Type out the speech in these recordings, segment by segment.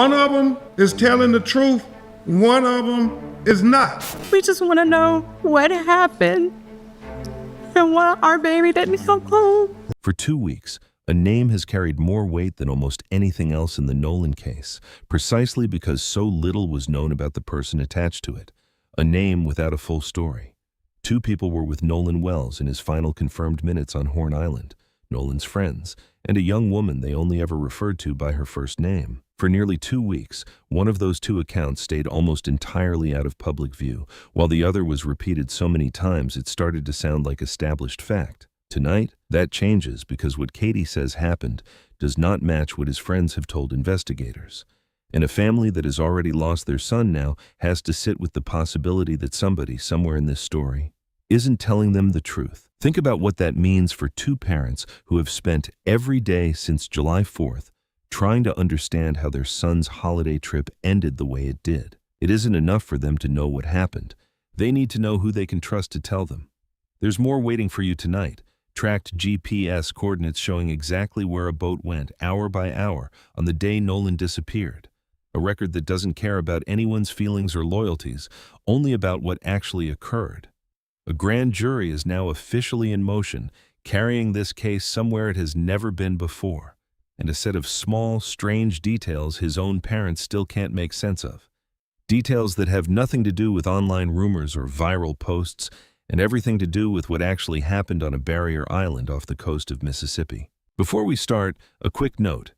One of them is telling the truth, one of them is not. We just want to know what happened and why our baby didn't come home. For 2 weeks, a name has carried more weight than almost anything else in the Nolan case, precisely because so little was known about the person attached to it. A name without a full story. 2 people were with Nolan Wells in his final confirmed minutes on Horn Island, Nolan's friends, and a young woman they only ever referred to by her first name. For nearly 2 weeks, one of those 2 accounts stayed almost entirely out of public view, while the other was repeated so many times it started to sound like established fact. Tonight, that changes because what Katie says happened does not match what his friends have told investigators. And a family that has already lost their son now has to sit with the possibility that somebody somewhere in this story isn't telling them the truth. Think about what that means for 2 parents who have spent every day since July 4th trying to understand how their son's holiday trip ended the way it did. It isn't enough for them to know what happened. They need to know who they can trust to tell them. There's more waiting for you tonight. Tracked GPS coordinates showing exactly where a boat went, hour by hour, on the day Nolan disappeared. A record that doesn't care about anyone's feelings or loyalties, only about what actually occurred. A grand jury is now officially in motion, carrying this case somewhere it has never been before, and a set of small, strange details his own parents still can't make sense of. Details that have nothing to do with online rumors or viral posts, and everything to do with what actually happened on a barrier island off the coast of Mississippi. Before we start, a quick note.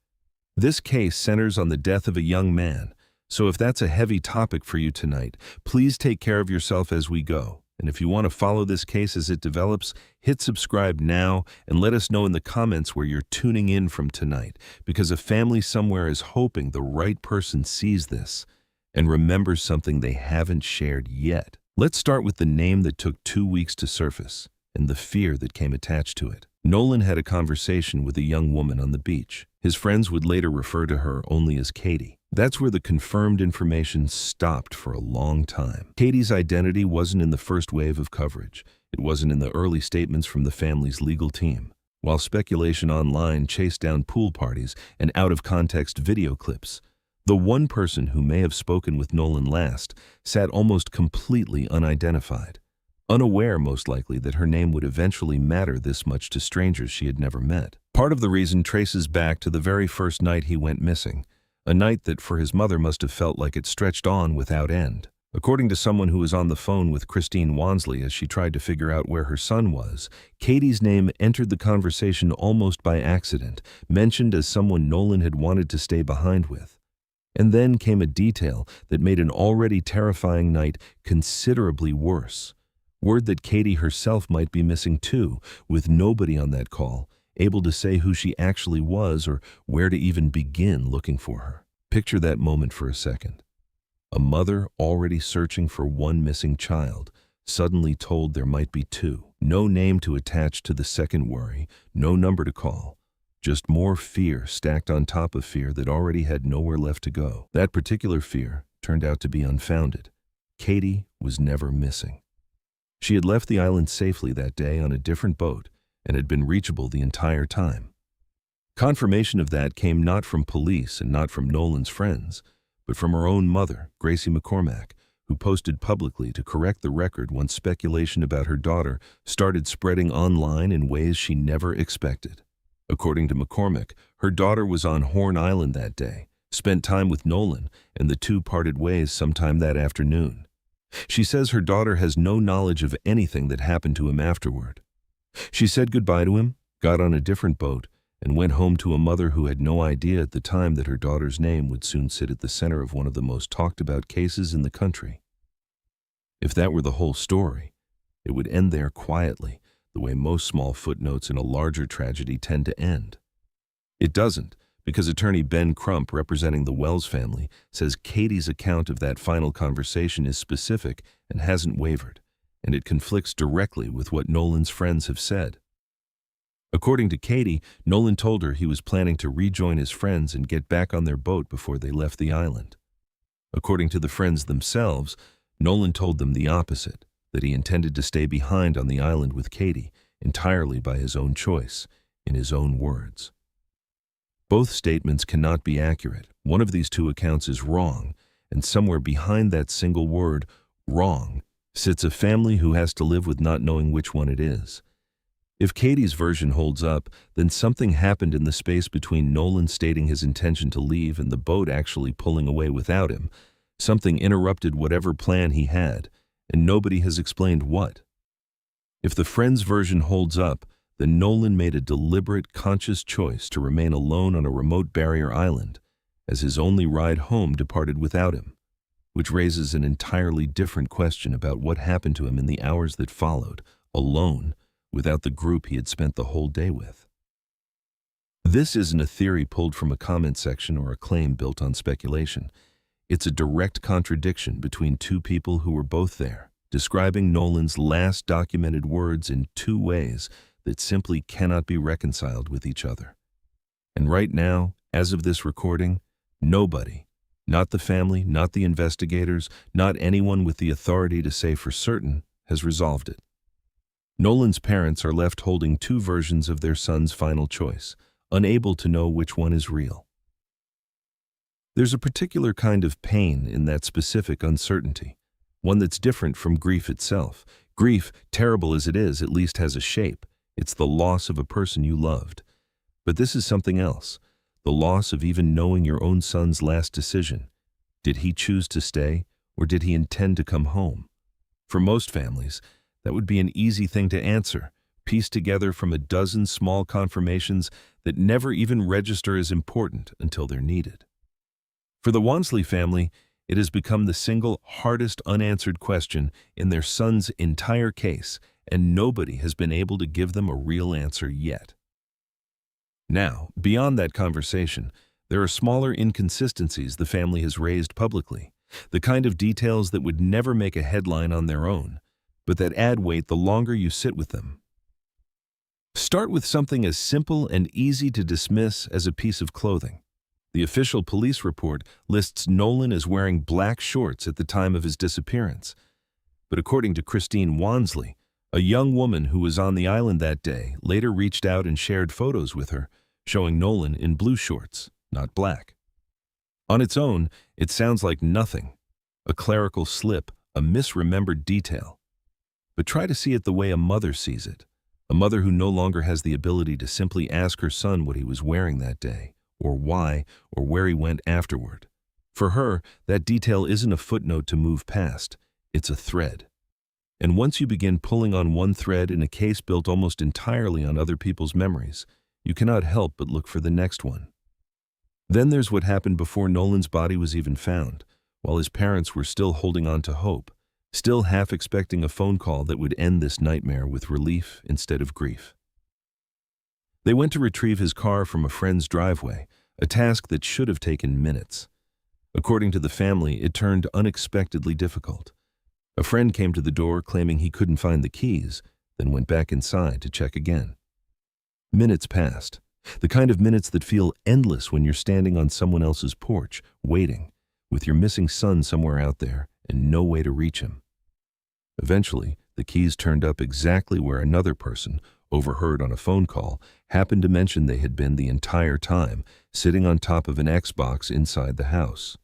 This case centers on the death of a young man, so if that's a heavy topic for you tonight, please take care of yourself as we go. And if you want to follow this case as it develops, hit subscribe now and let us know in the comments where you're tuning in from tonight, because a family somewhere is hoping the right person sees this and remembers something they haven't shared yet. Let's start with the name that took 2 weeks to surface and the fear that came attached to it. Nolan had a conversation with a young woman on the beach. His friends would later refer to her only as Katie. That's where the confirmed information stopped for a long time. Katie's identity wasn't in the first wave of coverage. It wasn't in the early statements from the family's legal team. While speculation online chased down pool parties and out-of-context video clips, the one person who may have spoken with Nolan last sat almost completely unidentified, unaware most likely that her name would eventually matter this much to strangers she had never met. Part of the reason traces back to the very first night he went missing, a night that for his mother must have felt like it stretched on without end. According to someone who was on the phone with Christine Wansley as she tried to figure out where her son was, Katie's name entered the conversation almost by accident, mentioned as someone Nolan had wanted to stay behind with. And then came a detail that made an already terrifying night considerably worse. Word that Katie herself might be missing too, with nobody on that call able to say who she actually was or where to even begin looking for her. Picture that moment for a second. A mother already searching for one missing child, suddenly told there might be 2. No name to attach to the second worry, no number to call. Just more fear stacked on top of fear that already had nowhere left to go. That particular fear turned out to be unfounded. Katie was never missing. She had left the island safely that day on a different boat and had been reachable the entire time. Confirmation of that came not from police and not from Nolan's friends, but from her own mother, Gracie McCormack, who posted publicly to correct the record once speculation about her daughter started spreading online in ways she never expected. According to McCormack, her daughter was on Horn Island that day, spent time with Nolan, and the 2 parted ways sometime that afternoon. She says her daughter has no knowledge of anything that happened to him afterward. She said goodbye to him, got on a different boat, and went home to a mother who had no idea at the time that her daughter's name would soon sit at the center of one of the most talked about cases in the country. If that were the whole story, it would end there quietly, the way most small footnotes in a larger tragedy tend to end. It doesn't, because attorney Ben Crump, representing the Wells family, says Katie's account of that final conversation is specific and hasn't wavered, and it conflicts directly with what Nolan's friends have said. According to Katie, Nolan told her he was planning to rejoin his friends and get back on their boat before they left the island. According to the friends themselves, Nolan told them the opposite, that he intended to stay behind on the island with Katie, entirely by his own choice, in his own words. Both statements cannot be accurate. One of these two accounts is wrong, and somewhere behind that single word, wrong, sits a family who has to live with not knowing which one it is. If Katie's version holds up, then something happened in the space between Nolan stating his intention to leave and the boat actually pulling away without him. Something interrupted whatever plan he had, and nobody has explained what. If the friend's version holds up, then Nolan made a deliberate, conscious choice to remain alone on a remote barrier island, as his only ride home departed without him, which raises an entirely different question about what happened to him in the hours that followed, alone, without the group he had spent the whole day with. This isn't a theory pulled from a comment section or a claim built on speculation. It's a direct contradiction between two people who were both there, describing Nolan's last documented words in two ways that simply cannot be reconciled with each other. And right now, as of this recording, nobody, not the family, not the investigators, not anyone with the authority to say for certain, has resolved it. Nolan's parents are left holding two versions of their son's final choice, unable to know which one is real. There's a particular kind of pain in that specific uncertainty, one that's different from grief itself. Grief, terrible as it is, at least has a shape. It's the loss of a person you loved. But this is something else, the loss of even knowing your own son's last decision. Did he choose to stay, or did he intend to come home? For most families, that would be an easy thing to answer, pieced together from a dozen small confirmations that never even register as important until they're needed. For the Wansley family, it has become the single hardest unanswered question in their son's entire case, and nobody has been able to give them a real answer yet. Now, beyond that conversation, there are smaller inconsistencies the family has raised publicly, the kind of details that would never make a headline on their own, but that add weight the longer you sit with them. Start with something as simple and easy to dismiss as a piece of clothing. The official police report lists Nolan as wearing black shorts at the time of his disappearance. But according to Christine Wansley, a young woman who was on the island that day later reached out and shared photos with her, showing Nolan in blue shorts, not black. On its own, it sounds like nothing, a clerical slip, a misremembered detail. But try to see it the way a mother sees it, a mother who no longer has the ability to simply ask her son what he was wearing that day, or why, or where he went afterward. For her, that detail isn't a footnote to move past, it's a thread. And once you begin pulling on one thread in a case built almost entirely on other people's memories, you cannot help but look for the next one. Then there's what happened before Nolan's body was even found, while his parents were still holding on to hope, still half expecting a phone call that would end this nightmare with relief instead of grief. They went to retrieve his car from a friend's driveway, a task that should have taken minutes. According to the family, it turned unexpectedly difficult. A friend came to the door claiming he couldn't find the keys, then went back inside to check again. Minutes passed, the kind of minutes that feel endless when you're standing on someone else's porch, waiting, with your missing son somewhere out there and no way to reach him. Eventually, the keys turned up exactly where another person, overheard on a phone call, happened to mention they had been the entire time, sitting on top of an Xbox inside the house.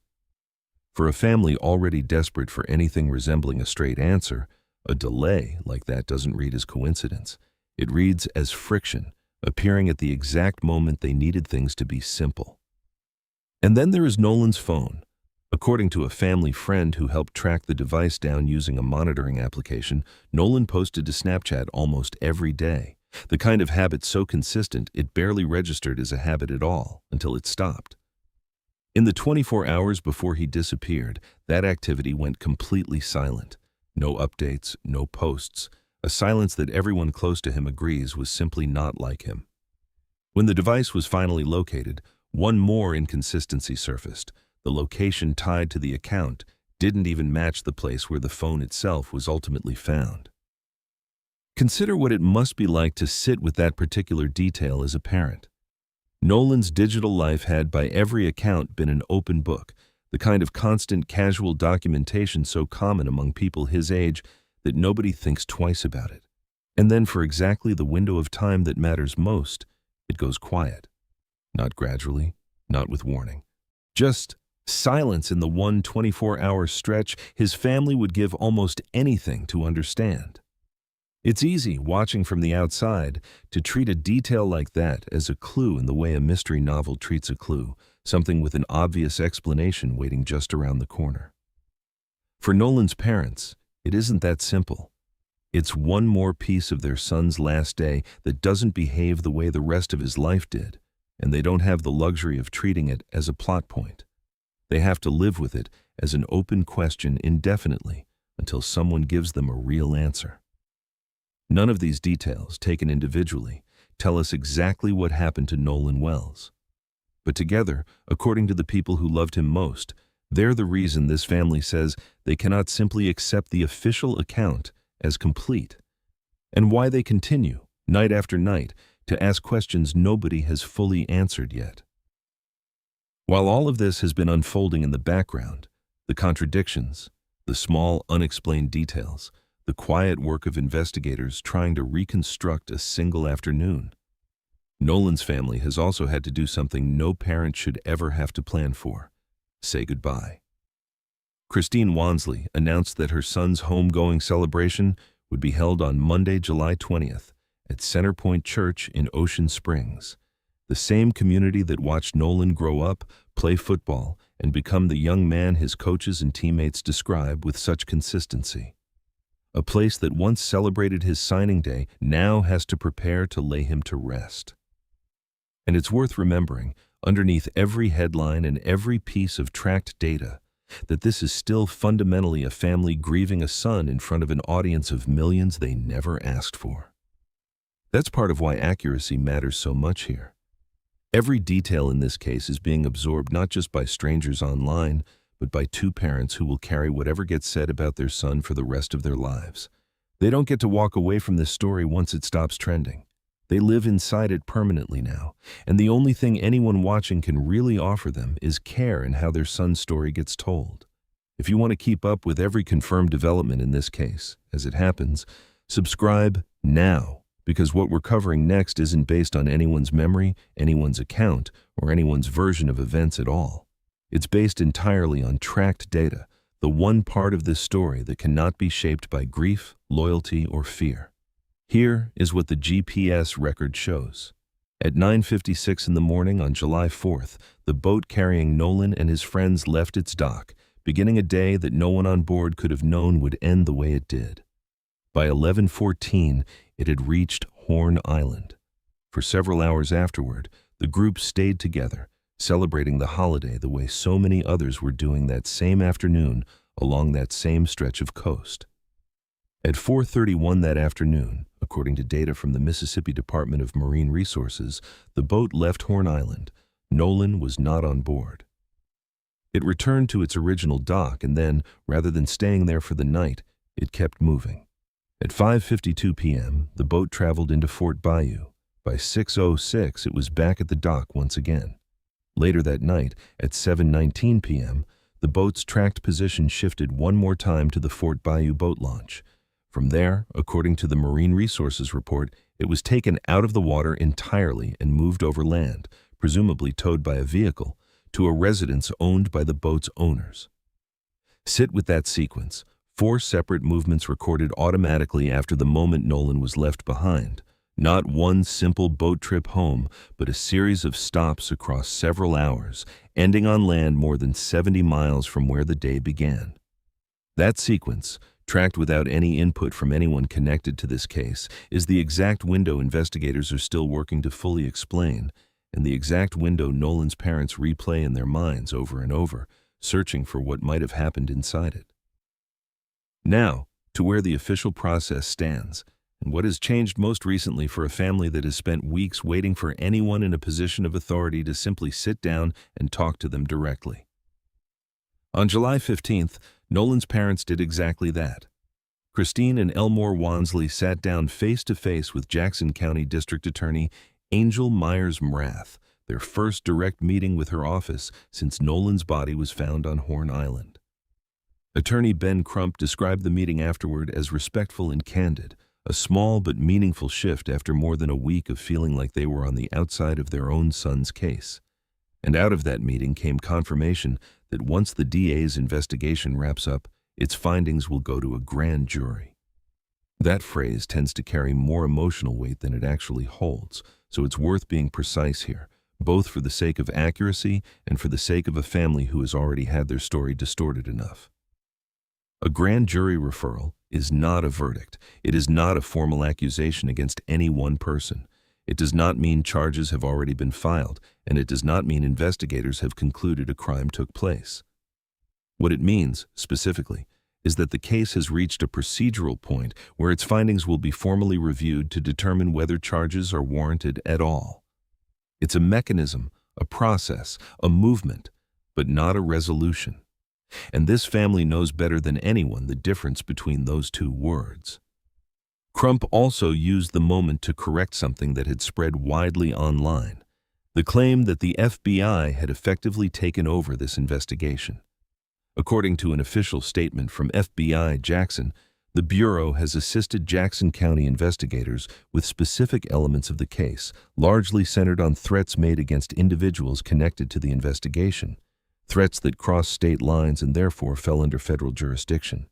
For a family already desperate for anything resembling a straight answer, a delay like that doesn't read as coincidence. It reads as friction, appearing at the exact moment they needed things to be simple. And then there is Nolan's phone. According to a family friend who helped track the device down using a monitoring application, Nolan posted to Snapchat almost every day, the kind of habit so consistent it barely registered as a habit at all until it stopped. In the 24 hours before he disappeared, that activity went completely silent. No updates, no posts, a silence that everyone close to him agrees was simply not like him. When the device was finally located, one more inconsistency surfaced. The location tied to the account didn't even match the place where the phone itself was ultimately found. Consider what it must be like to sit with that particular detail as a parent. Nolan's digital life had, by every account, been an open book, the kind of constant casual documentation so common among people his age that nobody thinks twice about it. And then for exactly the window of time that matters most, it goes quiet. Not gradually, not with warning. Just silence in the one 24-hour stretch his family would give almost anything to understand. It's easy, watching from the outside, to treat a detail like that as a clue in the way a mystery novel treats a clue, something with an obvious explanation waiting just around the corner. For Nolan's parents, it isn't that simple. It's one more piece of their son's last day that doesn't behave the way the rest of his life did, and they don't have the luxury of treating it as a plot point. They have to live with it as an open question indefinitely until someone gives them a real answer. None of these details, taken individually, tell us exactly what happened to Nolan Wells. But together, according to the people who loved him most, they're the reason this family says they cannot simply accept the official account as complete, and why they continue, night after night, to ask questions nobody has fully answered yet. While all of this has been unfolding in the background, the contradictions, the small, unexplained details, the quiet work of investigators trying to reconstruct a single afternoon. Nolan's family has also had to do something no parent should ever have to plan for: say goodbye. Christine Wansley announced that her son's homegoing celebration would be held on Monday, July 20th, at Centerpoint Church in Ocean Springs, the same community that watched Nolan grow up, play football, and become the young man his coaches and teammates describe with such consistency. A place that once celebrated his signing day now has to prepare to lay him to rest. And it's worth remembering, underneath every headline and every piece of tracked data, that this is still fundamentally a family grieving a son in front of an audience of millions they never asked for. That's part of why accuracy matters so much here. Every detail in this case is being absorbed not just by strangers online, but by two parents who will carry whatever gets said about their son for the rest of their lives. They don't get to walk away from this story once it stops trending. They live inside it permanently now, and the only thing anyone watching can really offer them is care in how their son's story gets told. If you want to keep up with every confirmed development in this case, as it happens, subscribe now, because what we're covering next isn't based on anyone's memory, anyone's account, or anyone's version of events at all. It's based entirely on tracked data, the one part of this story that cannot be shaped by grief, loyalty, or fear. Here is what the GPS record shows. At 9:56 in the morning on July 4th, the boat carrying Nolan and his friends left its dock, beginning a day that no one on board could have known would end the way it did. By 11:14, it had reached Horn Island. For several hours afterward, the group stayed together, celebrating the holiday the way so many others were doing that same afternoon along that same stretch of coast. At 4:31 that afternoon, according to data from the Mississippi Department of Marine Resources, the boat left Horn Island. Nolan was not on board. It returned to its original dock, and then, rather than staying there for the night, it kept moving. At 5:52 p.m., the boat traveled into Fort Bayou. By 6:06, it was back at the dock once again. Later that night, at 7:19 p.m., the boat's tracked position shifted one more time to the Fort Bayou boat launch. From there, according to the Marine Resources report, it was taken out of the water entirely and moved over land, presumably towed by a vehicle, to a residence owned by the boat's owners. Sit with that sequence: 4 separate movements recorded automatically after the moment Nolan was left behind. Not one simple boat trip home, but a series of stops across several hours, ending on land more than 70 miles from where the day began. That sequence, tracked without any input from anyone connected to this case, is the exact window investigators are still working to fully explain, and the exact window Nolan's parents replay in their minds over and over, searching for what might have happened inside it. Now, to where the official process stands, and what has changed most recently for a family that has spent weeks waiting for anyone in a position of authority to simply sit down and talk to them directly. On July 15th, Nolan's parents did exactly that. Christine and Elmore Wansley sat down face-to-face with Jackson County District Attorney Angel Myers-Mrath, their first direct meeting with her office since Nolan's body was found on Horn Island. Attorney Ben Crump described the meeting afterward as respectful and candid, a small but meaningful shift after more than a week of feeling like they were on the outside of their own son's case. And out of that meeting came confirmation that once the DA's investigation wraps up, its findings will go to a grand jury. That phrase tends to carry more emotional weight than it actually holds, so it's worth being precise here, both for the sake of accuracy and for the sake of a family who has already had their story distorted enough. A grand jury referral is not a verdict. It is not a formal accusation against any one person. It does not mean charges have already been filed, and it does not mean investigators have concluded a crime took place. What it means, specifically, is that the case has reached a procedural point where its findings will be formally reviewed to determine whether charges are warranted at all. It's a mechanism, a process, a movement, but not a resolution. And this family knows better than anyone the difference between those two words. Crump also used the moment to correct something that had spread widely online, the claim that the FBI had effectively taken over this investigation. According to an official statement from FBI Jackson, the Bureau has assisted Jackson County investigators with specific elements of the case, largely centered on threats made against individuals connected to the investigation, threats that crossed state lines and therefore fell under federal jurisdiction.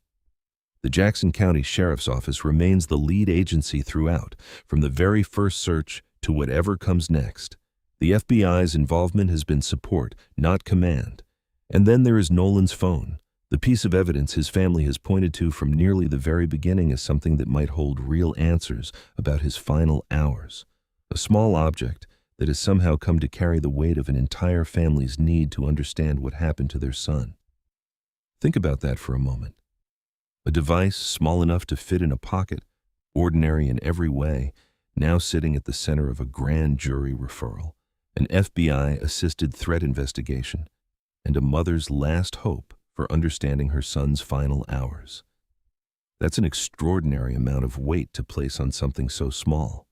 The Jackson County Sheriff's Office remains the lead agency throughout, from the very first search to whatever comes next. The FBI's involvement has been support, not command. And then there is Nolan's phone, the piece of evidence his family has pointed to from nearly the very beginning as something that might hold real answers about his final hours. A small object that has somehow come to carry the weight of an entire family's need to understand what happened to their son. Think about that for a moment. A device small enough to fit in a pocket, ordinary in every way, now sitting at the center of a grand jury referral, an FBI-assisted threat investigation, and a mother's last hope for understanding her son's final hours. That's an extraordinary amount of weight to place on something so small.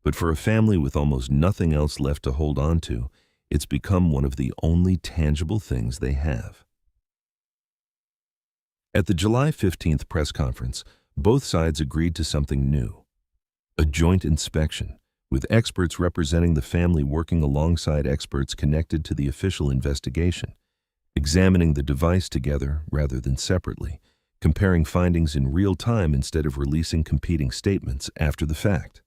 But for a family with almost nothing else left to hold on to, it's become one of the only tangible things they have. At the July 15th press conference, both sides agreed to something new. A joint inspection, with experts representing the family working alongside experts connected to the official investigation, examining the device together rather than separately, comparing findings in real time instead of releasing competing statements after the fact.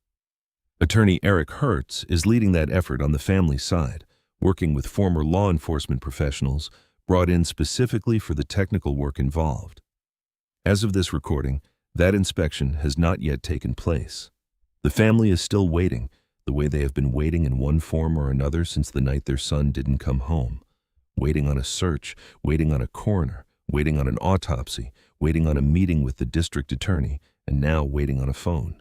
Attorney Eric Hertz is leading that effort on the family side, working with former law enforcement professionals brought in specifically for the technical work involved. As of this recording, that inspection has not yet taken place. The family is still waiting, the way they have been waiting in one form or another since the night their son didn't come home. Waiting on a search, waiting on a coroner, waiting on an autopsy, waiting on a meeting with the district attorney, and now waiting on a phone.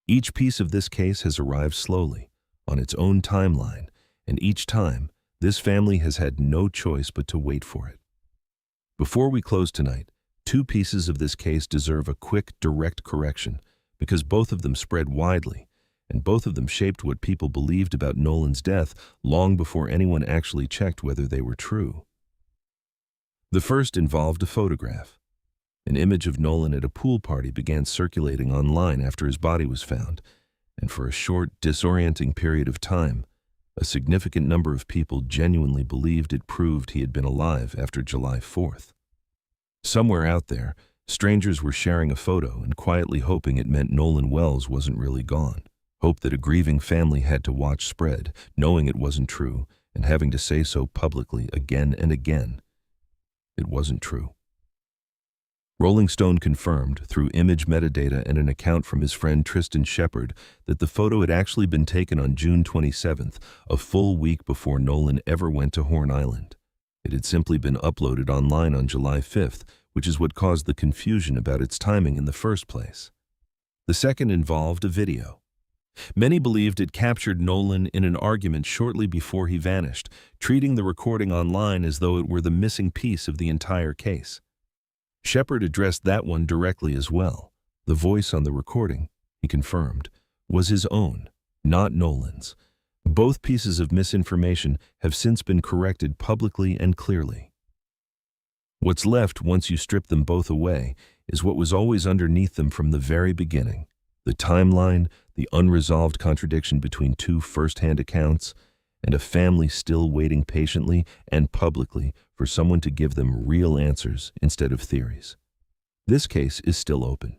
Each piece of this case has arrived slowly, on its own timeline, and each time, this family has had no choice but to wait for it. Before we close tonight, two pieces of this case deserve a quick, direct correction, because both of them spread widely, and both of them shaped what people believed about Nolan's death long before anyone actually checked whether they were true. The first involved a photograph. An image of Nolan at a pool party began circulating online after his body was found, and for a short, disorienting period of time, a significant number of people genuinely believed it proved he had been alive after July 4th. Somewhere out there, strangers were sharing a photo and quietly hoping it meant Nolan Wells wasn't really gone. Hope that a grieving family had to watch spread, knowing it wasn't true, and having to say so publicly again and again. It wasn't true. Rolling Stone confirmed, through image metadata and an account from his friend Tristan Shepard, that the photo had actually been taken on June 27th, a full week before Nolan ever went to Horn Island. It had simply been uploaded online on July 5th, which is what caused the confusion about its timing in the first place. The second involved a video. Many believed it captured Nolan in an argument shortly before he vanished, treating the recording online as though it were the missing piece of the entire case. Shepard addressed that one directly as well. The voice on the recording, he confirmed, was his own, not Nolan's. Both pieces of misinformation have since been corrected publicly and clearly. What's left once you strip them both away is what was always underneath them from the very beginning. The timeline, the unresolved contradiction between two first-hand accounts, and a family still waiting patiently and publicly for someone to give them real answers instead of theories. This case is still open.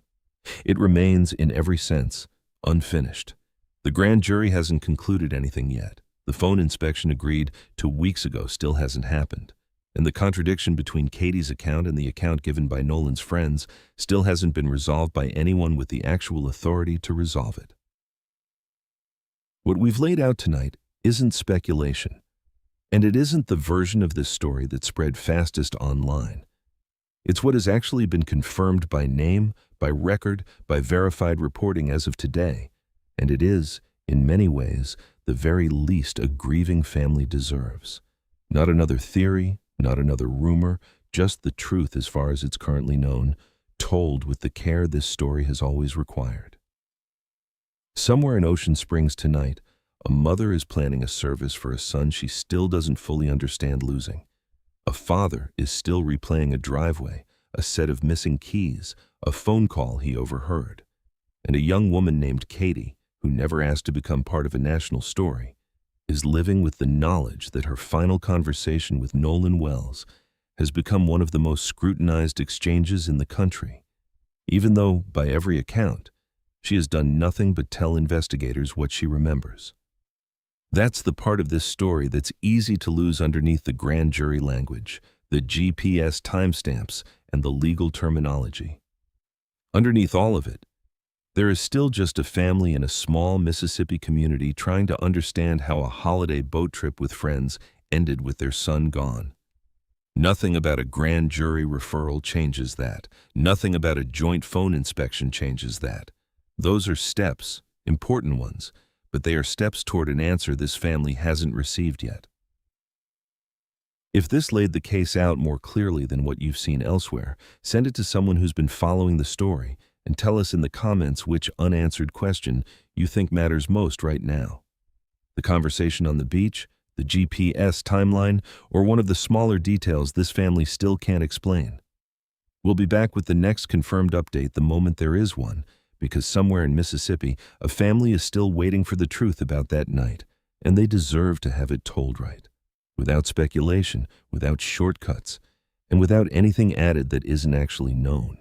It remains, in every sense, unfinished. The grand jury hasn't concluded anything yet. The phone inspection agreed to weeks ago still hasn't happened. And the contradiction between Katie's account and the account given by Nolan's friends still hasn't been resolved by anyone with the actual authority to resolve it. What we've laid out tonight isn't speculation, and it isn't the version of this story that spread fastest online. It's what has actually been confirmed by name, by record, by verified reporting as of today, and it is, in many ways, the very least a grieving family deserves. Not another theory, not another rumor, just the truth as far as it's currently known, told with the care this story has always required. Somewhere in Ocean Springs tonight, a mother is planning a service for a son she still doesn't fully understand losing. A father is still replaying a driveway, a set of missing keys, a phone call he overheard. And a young woman named Katie, who never asked to become part of a national story, is living with the knowledge that her final conversation with Nolan Wells has become one of the most scrutinized exchanges in the country, even though, by every account, she has done nothing but tell investigators what she remembers. That's the part of this story that's easy to lose underneath the grand jury language, the GPS timestamps, and the legal terminology. Underneath all of it, there is still just a family in a small Mississippi community trying to understand how a holiday boat trip with friends ended with their son gone. Nothing about a grand jury referral changes that. Nothing about a joint phone inspection changes that. Those are steps, important ones, but they are steps toward an answer this family hasn't received yet. If this laid the case out more clearly than what you've seen elsewhere, send it to someone who's been following the story and tell us in the comments which unanswered question you think matters most right now. The conversation on the beach, the GPS timeline, or one of the smaller details this family still can't explain. We'll be back with the next confirmed update the moment there is one, because somewhere in Mississippi, a family is still waiting for the truth about that night, and they deserve to have it told right, without speculation, without shortcuts, and without anything added that isn't actually known.